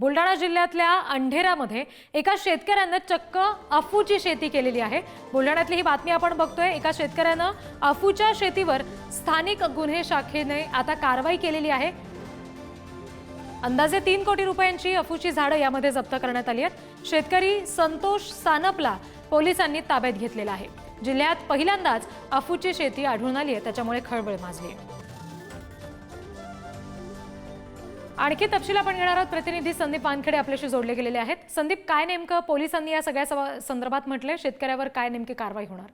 बुलढाणा जिल्ह्यातल्या अंढेरामध्ये एका शेतकऱ्यानं चक्क अफूची शेती केलेली आहे। बुलढाण्यातली ही बातमी आपण बघतोय। एका शेतकऱ्यानं अफूच्या शेतीवर स्थानिक गुन्हे शाखेने आता कारवाई केलेली आहे। अंदाजे 3 कोटी रुपयांची अफूची झाडं यामध्ये जप्त करण्यात आली आहेत। शेतकरी संतोष सानपला पोलिसांनी ताब्यात घेतलेला आहे। जिल्ह्यात पहिल्यांदाच अफूची शेती आढळून आली आहे, त्याच्यामुळे खळबळ माजली आहे। आणखी तपशील आपण घेणार आहोत। प्रतिनिधी संदीप वानखेडे आपल्याशी जोडले गेलेले आहेत। संदीप, काय नेमकं पोलिसांनी या सगळ्या संदर्भात म्हटलंय? शेतकऱ्यावर काय नेमकी कारवाई होणार?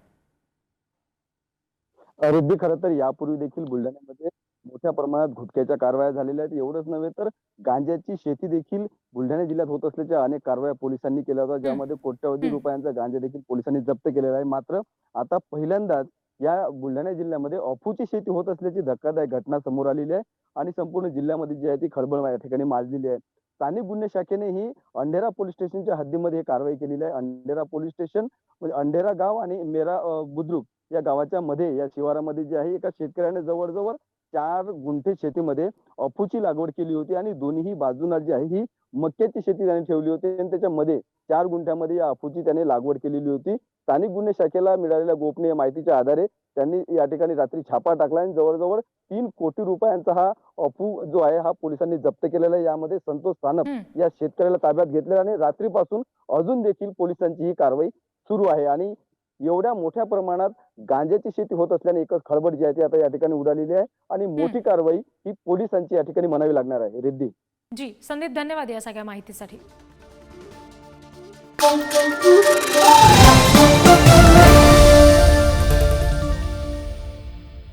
रिद्धी, खरं तर यापूर्वी देखील बुलढाण्यामध्ये मोठ्या प्रमाणात गुटख्याच्या कारवाया झालेल्या आहेत। एवढंच नव्हे तर गांजाची शेती देखील बुलढाणा जिल्ह्यात होत असल्याच्या अनेक कारवाया पोलिसांनी केल्या होत्या, ज्यामध्ये कोट्यवधी रुपयांचा गांजा देखील पोलिसांनी जप्त केलेला आहे। मात्र आता पहिल्यांदाच या बुलढाणा जिल्ह्यामध्ये अफूची शेती होत असल्याची धक्कादायक घटना समोर आलेली आहे आणि संपूर्ण जिल्ह्यामध्ये जी आहे ती खळबळ या ठिकाणी माजलेली आहे। स्थानिक गुन्हे शाखेने ही अंढेरा पोलीस स्टेशनच्या हद्दीमध्ये ही कारवाई केलेली आहे। अंढेरा पोलीस स्टेशन म्हणजे अंढेरा गाव आणि मेरा बुद्रुक या गावाच्या मध्ये, या शिवारामध्ये जे आहे, एका शेतकऱ्याने जवळजवळ 4 गुंठे शेतीमध्ये अफूची लागवड केली होती आणि दोन्ही बाजूला जी आहे ही मक्याची शेती त्याने ठेवली होती आणि त्याच्यामध्ये 4 गुंठ्यामध्ये या अफूची त्याने लागवड केलेली होती। स्थानिक गुन्हे शाखेला मिळालेल्या गोपनीय माहितीच्या आधारे त्यांनी या ठिकाणी रात्री छापा टाकला आणि जवळजवळ 3 कोटी रुपयांचा हा अफू जो आहे हा पोलिसांनी जप्त केलेला आहे। यामध्ये संतोष सानप या शेतकऱ्याला ताब्यात घेतलेला आणि रात्रीपासून अजून देखील पोलिसांची ही कारवाई सुरू आहे। आणि एवढ्या मोठ्या प्रमाणात गांजाची शेती होत असल्याने एकच खळबळ जी आहे ती आता या ठिकाणी उडालेली आहे आणि मोठी कारवाई ही पोलिसांची या ठिकाणी म्हणावी लागणार आहे। रिद्धी जी, संदीप, धन्यवाद या सगळ्या माहितीसाठी।